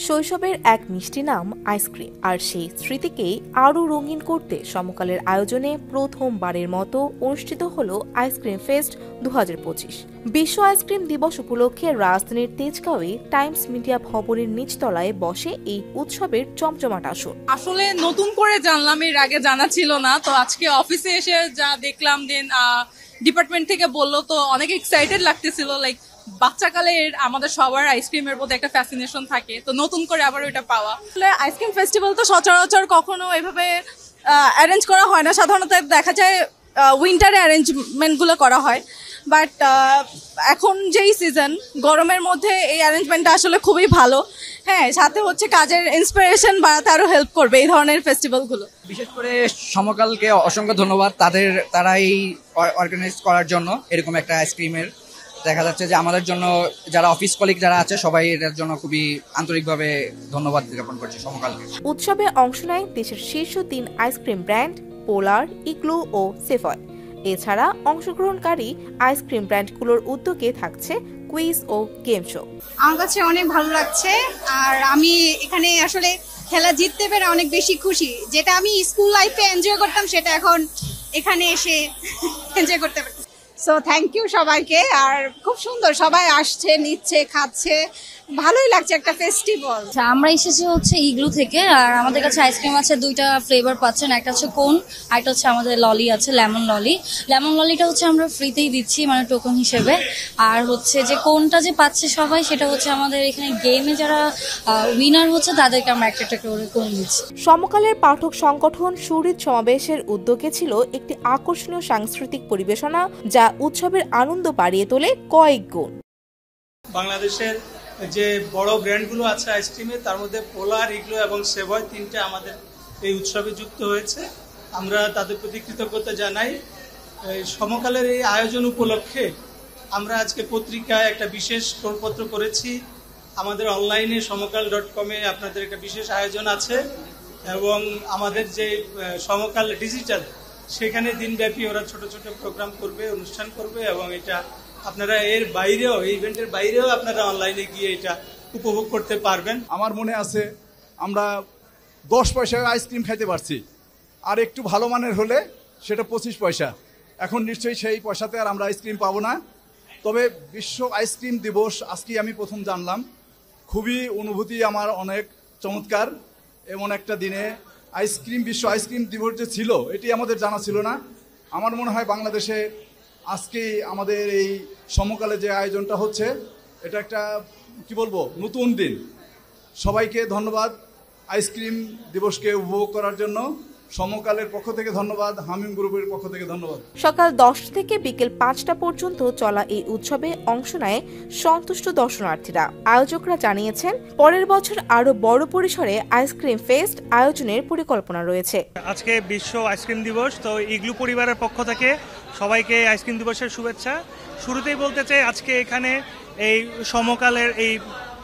শৈশবের এক মিষ্টি নাম আইসক্রিম, আর সেই স্মৃতিকেই আরও রঙিন করতে সমকালের আয়োজনে প্রথমবারের মতো অনুষ্ঠিত হল আইসক্রিম ফেস্ট 2025। বিশ্ব আইসক্রিম দিবস উপলক্ষে রাজধানীর তেজগাঁওয়ে টাইমস মিডিয়া ভবনের নিচতলায় বসে এই উৎসবের জমজমাট আসর। আসলে নতুন করে জানলাম, এর আগে জানা ছিল না। তো আজকে অফিসে এসে যা দেখলাম, দেন ডিপার্টমেন্ট থেকে বললো, তো অনেক এক্সাইটেড লাগতেছিল। লাইক বাচ্চাকালের আমাদের সবার আইসক্রিমের প্রতি একটা ফ্যাসিনেশন থাকে, তো নতুন করে আবার ওইটা পাওয়া। আসলে আইসক্রিম ফেস্টিভ্যাল তো সচরাচর কখনো এভাবে অ্যারেঞ্জ করা হয় না, সাধারণত দেখা যায় উইন্টারে অ্যারেঞ্জমেন্টগুলো করা হয়। বাট এখন যেই সিজন, গরমের মধ্যে এই অ্যারেঞ্জমেন্টটা আসলে খুবই ভালো। হ্যাঁ, সাথে হচ্ছে কাজের ইন্সপিরেশন বাড়াতে আরো হেল্প করবে এই ধরনের ফেস্টিভ্যালগুলো। বিশেষ করে সমকালকে অসংখ্য ধন্যবাদ তারা এই অর্গানাইজ করার জন্য। এরকম একটা আইসক্রিমের দেখা যাচ্ছে যে আমাদের জন্য যারা অফিস কলিগ যারা আছে সবাই এটার জন্য খুবই আন্তরিকভাবে ধন্যবাদ জ্ঞাপন করছি সমকালকে। উৎসবে অংশ নেয় দেশের শীর্ষ 3 আইসক্রিম ব্র্যান্ড পোলার, ইগলু ও সেভয়। এছাড়া অংশগ্রহণকারী আইসক্রিম ব্র্যান্ডগুলোর উদ্যোগে থাকছে কুইজ ও গেম শো। আমার কাছে অনেক ভালো লাগছে, আর আমি এখানে আসলে খেলা জিততে পেরে অনেক বেশি খুশি। যেটা আমি স্কুল লাইফে এনজয় করতাম সেটা এখন এখানে এসে এনজয় করতে পারছি। সো থ্যাংক ইউ সবাইকে। আর খুব সুন্দর, সবাই আসছে, নিচ্ছে, খাচ্ছে, ভালোই লাগছে, একটা ফেস্টিভ্যাল। আমরা এসেছি হচ্ছে ইগলু থেকে, আর আমাদের কাছে আইসক্রিম আছে 2টা ফ্লেভার পাচ্ছেন। একটা হচ্ছে কোন, আর একটা হচ্ছে আমাদের ললি আছে, লেমন ললি। লেমন ললিটা হচ্ছে আমরা ফ্রিতেই দিচ্ছি, মানে টোকন হিসেবে। আর হচ্ছে যে কোনটা যে পাচ্ছে সবাই, সেটা হচ্ছে আমাদের এখানে গেমে যারা উইনার হচ্ছে তাদেরকে আমরা একটা করে কোন দিচ্ছি। সমকালের পাঠক সংগঠন সুহৃদ সমাবেশের উদ্যোগে ছিল একটি আকর্ষণীয় সাংস্কৃতিক পরিবেশনা, যা উৎসবের আনন্দ বাড়িয়ে তোলে কয়েক গুণ। বাংলাদেশের যে বড় ব্র্যান্ডগুলো আছে আইসক্রিমে, তার মধ্যে পোলার, ইগলো এবং সেভয় 3টে আমাদের এই উৎসবে যুক্ত হয়েছে। আমরা তাদের প্রতি কৃতজ্ঞতা জানাই। সমকালের এই আয়োজন উপলক্ষে আমরা আজকে পত্রিকায় একটা বিশেষ প্রপত্র করেছি। আমাদের অনলাইনে সমকাল.com আপনাদের একটা বিশেষ আয়োজন আছে, এবং আমাদের যে সমকাল ডিজিটাল, সেখানে দিনব্যাপী ওরা ছোট ছোট প্রোগ্রাম করবে, অনুষ্ঠান করবে, এবং এটা আপনারা এর বাইরেও, এই ইভেন্টের বাইরেও আপনারা অনলাইনে গিয়ে এটা উপভোগ করতে পারবেন। আমার মনে আছে আমরা 10 পয়সায় আইসক্রিম খাইতে পারছি, আর একটু ভালো মানের হলে সেটা 25 পয়সা। এখন নিশ্চয়ই সেই পয়সাতে আর আমরা আইসক্রিম পাবো না। তবে বিশ্ব আইসক্রিম দিবস আজকেই আমি প্রথম জানলাম। খুবই অনুভূতি আমার অনেক চমৎকার। এমন একটা দিনে বিশ্ব আইসক্রিম দিবস যে ছিল, এটি আমাদের জানা ছিল না। আমার মনে হয় বাংলাদেশে আজকে আমাদের এই সমকালে যে আয়োজনটা হচ্ছে, এটা একটা কি বলবো, নতুন দিন। সবাইকে ধন্যবাদ আইসক্রিম দিবসকে উপভোগ করার জন্য। সমকালের পক্ষ থেকে ধন্যবাদ, হামিম গ্রুপের পক্ষ থেকে ধন্যবাদ। সকাল 10 থেকে বিকেল 5টা পর্যন্ত চলা এই উৎসবে অংশ নেয় সন্তুষ্ট দর্শনার্থীরা। আয়োজকরা জানিয়েছেন পরের বছর আরো বড় পরিসরে আইসক্রিম ফেস্ট আয়োজনের পরিকল্পনা রয়েছে। আজকে বিশ্ব আইসক্রিম দিবস, তো ইগলু পরিবারের পক্ষ থেকে সবাইকে আইসক্রিম দিবসের শুভেচ্ছা। শুরুতেই বলতে চাই, আজকে এখানে এই সমকালের এই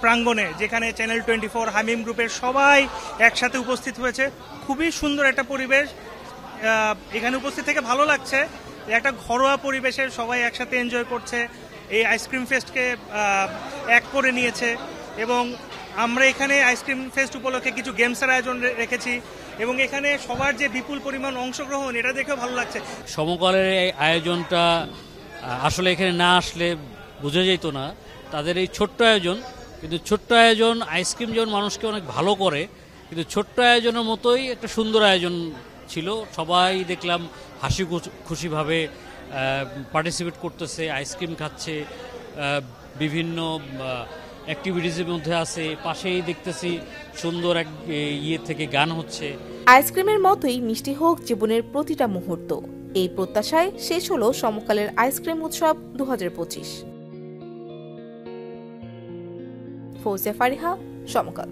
প্রাঙ্গণে, যেখানে চ্যানেল 24, হামিম গ্রুপের সবাই একসাথে উপস্থিত হয়েছে, খুবই সুন্দর একটা পরিবেশ। এখানে উপস্থিত থেকে ভালো লাগছে। একটা ঘরোয়া পরিবেশে সবাই একসাথে এনজয় করছে, এই আইসক্রিম ফেস্টকে এক করে নিয়েছে। এবং আমরা এখানে আইসক্রিম ফেস্ট উপলক্ষে কিছু গেমসের আয়োজন রেখেছি, এবং এখানে সবার যে বিপুল পরিমাণ অংশগ্রহণ, এটা দেখেও ভালো লাগছে। সমকালের এই আয়োজনটা আসলে এখানে না আসলে বোঝা যেত না তাদের এই ছোট্ট আয়োজন। কিন্তু ছোট্ট আয়োজন, আইসক্রিম যেমন মানুষকে অনেক ভালো করে, কিন্তু ছোট্ট আয়োজনের মতোই একটা সুন্দর আয়োজন ছিল। সবাই দেখলাম হাসি খুশিভাবে পার্টিসিপেট করতেছে, আইসক্রিম খাচ্ছে, বিভিন্ন অ্যাক্টিভিটিসের মধ্যে আছে। পাশেই দেখতেছি সুন্দর এক থেকে গান হচ্ছে। আইসক্রিমের মতোই মিষ্টি হোক জীবনের প্রতিটা মুহূর্ত, এই প্রত্যাশায় শেষ হলো সমকালের আইসক্রিম উৎসব 2025। ফৌজিয়া ফারিহা, সমকাল।